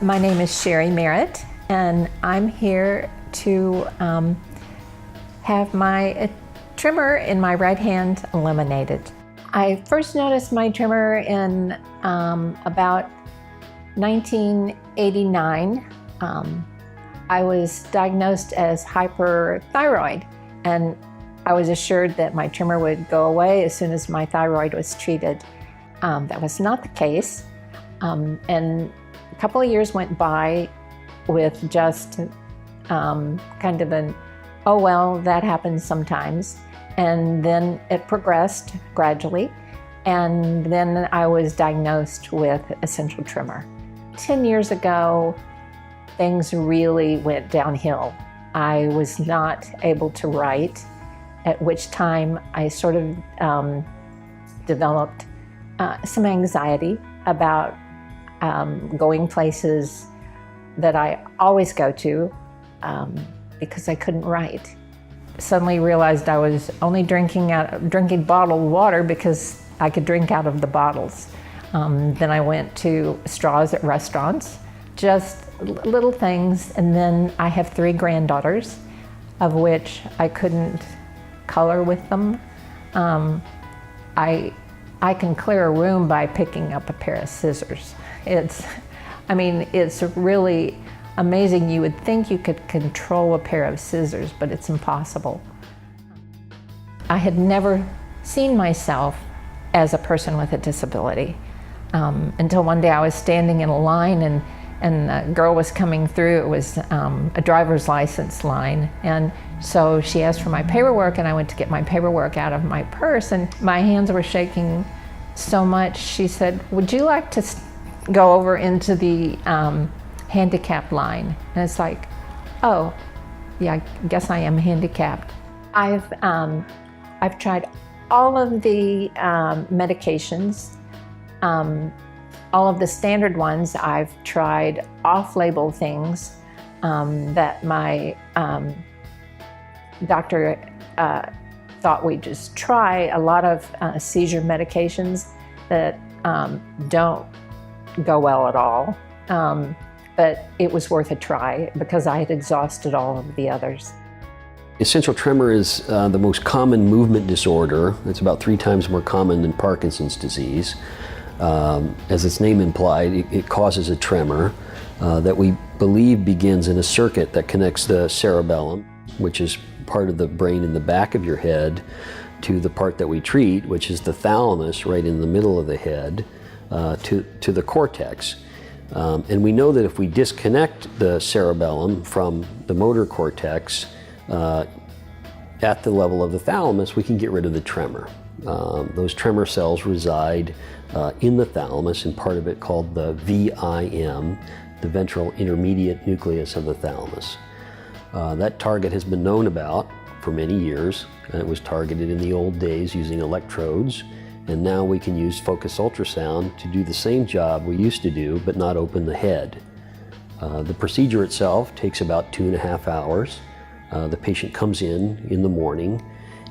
My name is Sherry Merritt, and I'm here to have my tremor in my right hand eliminated. I first noticed my tremor in about 1989. I was diagnosed as hyperthyroid, and I was assured that my tremor would go away as soon as my thyroid was treated. That was not the case, and a couple of years went by with just kind of an, oh well, that happens sometimes. And then it progressed gradually. And then I was diagnosed with essential tremor. 10 years ago, things really went downhill. I was not able to write, at which time I sort of developed some anxiety about going places that I always go to because I couldn't write. Suddenly realized I was only drinking bottled water because I could drink out of the bottles. Then I went to straws at restaurants, just little things. And then I have 3 granddaughters, of which I couldn't color with them. I can clear a room by picking up a pair of scissors. It's really amazing. You would think you could control a pair of scissors, but it's impossible. I had never seen myself as a person with a disability until one day I was standing in a line and a girl was coming through. It was a driver's license line, and so she asked for my paperwork, and I went to get my paperwork out of my purse, and my hands were shaking so much. She said, "Would you like to go over into the handicap line?" And it's like, oh, yeah, I guess I am handicapped. I've tried all of the medications, all of the standard ones. I've tried off-label things that my doctor thought we'd just try. A lot of seizure medications that don't go well at all. But it was worth a try because I had exhausted all of the others. Essential tremor is the most common movement disorder. It's about 3 times more common than Parkinson's disease. As its name implied, it causes a tremor that we believe begins in a circuit that connects the cerebellum, which is part of the brain in the back of your head, to the part that we treat, which is the thalamus right in the middle of the head, to the cortex. And we know that if we disconnect the cerebellum from the motor cortex at the level of the thalamus, we can get rid of the tremor. Those tremor cells reside in the thalamus, and part of it called the VIM, the ventral intermediate nucleus of the thalamus. That target has been known about for many years, and it was targeted in the old days using electrodes. And now we can use focused ultrasound to do the same job we used to do, but not open the head. The procedure itself takes about 2.5 hours. The patient comes in the morning,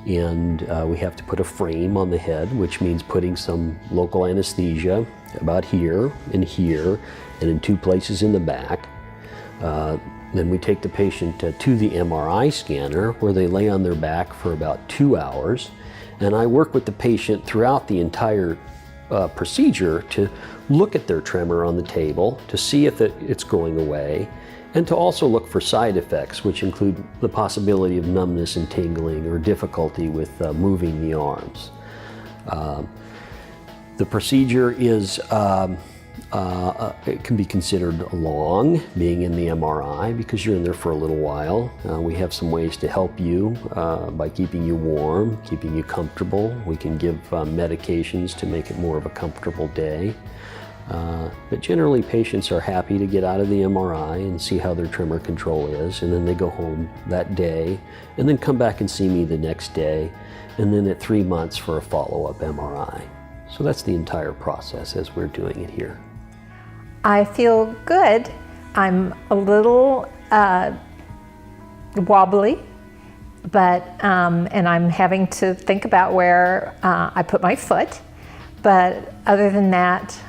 and we have to put a frame on the head, which means putting some local anesthesia about here, and in 2 places in the back. Then we take the patient to the MRI scanner, where they lay on their back for about 2 hours. And I work with the patient throughout the entire procedure to look at their tremor on the table, to see if it's going away, and to also look for side effects, which include the possibility of numbness and tingling or difficulty with moving the arms. The procedure is it can be considered long, being in the MRI, because you're in there for a little while. We have some ways to help you by keeping you warm, keeping you comfortable. We can give medications to make it more of a comfortable day. But generally, patients are happy to get out of the MRI and see how their tremor control is, and then they go home that day, and then come back and see me the next day, and then at 3 months for a follow-up MRI. So that's the entire process as we're doing it here. I feel good. I'm a little wobbly, but and I'm having to think about where I put my foot. But other than that,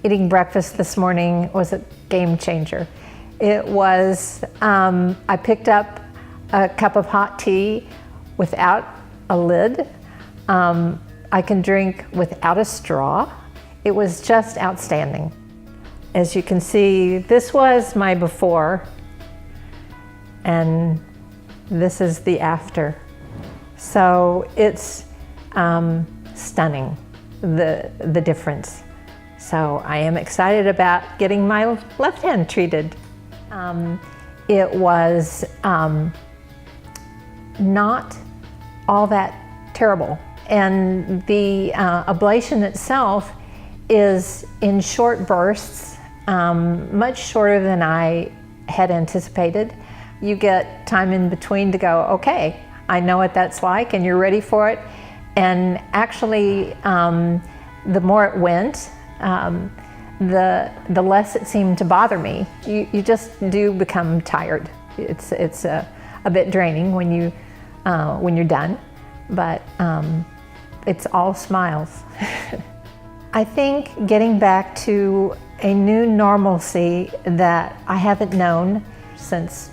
Eating breakfast this morning was a game changer. It was, I picked up a cup of hot tea without a lid. I can drink without a straw. It was just outstanding. As you can see, this was my before, and this is the after. So it's stunning, the difference. So I am excited about getting my left hand treated. It was not all that terrible. And the ablation itself is in short bursts, much shorter than I had anticipated. You get time in between to go, okay, I know what that's like and you're ready for it. And actually, the more it went, the less it seemed to bother me. You just do become tired. It's a bit draining when you're done, but it's all smiles. I think getting back to a new normalcy that I haven't known since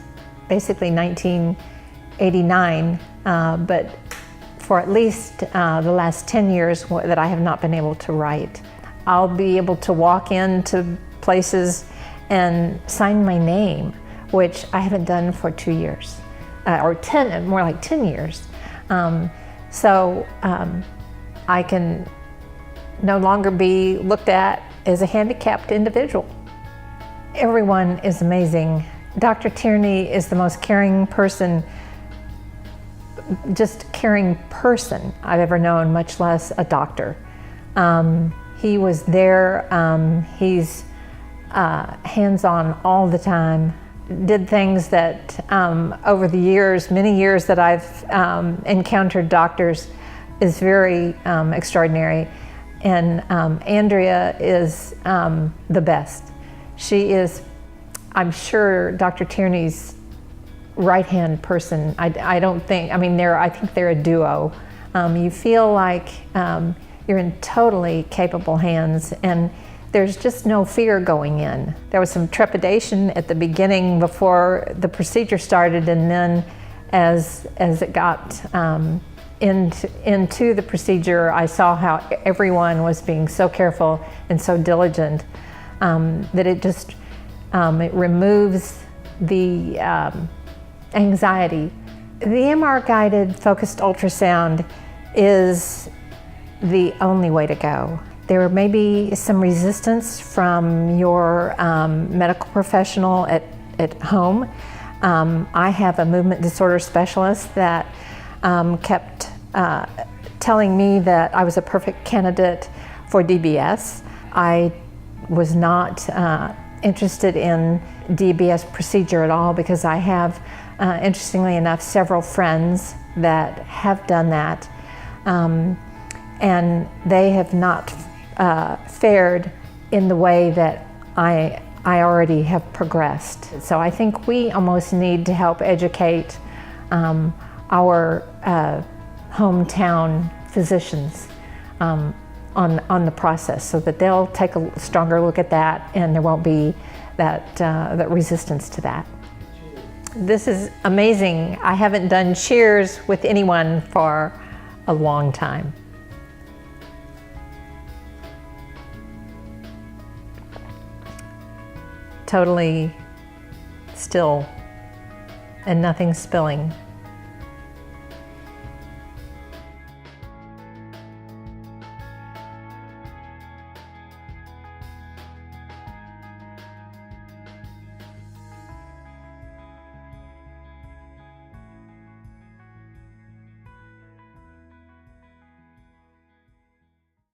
basically 1989, but for at least the last 10 years that I have not been able to write. I'll be able to walk into places and sign my name, which I haven't done for 2 years, or 10, more like 10 years. So I can no longer be looked at as a handicapped individual. Everyone is amazing. Dr. Tierney is the most caring person, just caring person I've ever known, much less a doctor. He was there, he's hands-on all the time, did things that over the years, many years that I've encountered doctors, is very extraordinary. And Andrea is the best. She is, I'm sure, Dr. Tierney's right-hand person. I don't think, I mean, I think they're a duo. You feel like you're in totally capable hands, and there's just no fear going in. There was some trepidation at the beginning before the procedure started, and then as it got into the procedure, I saw how everyone was being so careful and so diligent that it just it removes the anxiety. The MR-guided focused ultrasound is the only way to go. There may be some resistance from your medical professional at home. I have a movement disorder specialist that kept telling me that I was a perfect candidate for DBS. I was not interested in DBS procedure at all because I have, interestingly enough, several friends that have done that. And they have not fared in the way that I already have progressed. So I think we almost need to help educate our hometown physicians on the process, so that they'll take a stronger look at that, and there won't be that resistance to that. This is amazing. I haven't done cheers with anyone for a long time. Totally still, and nothing spilling.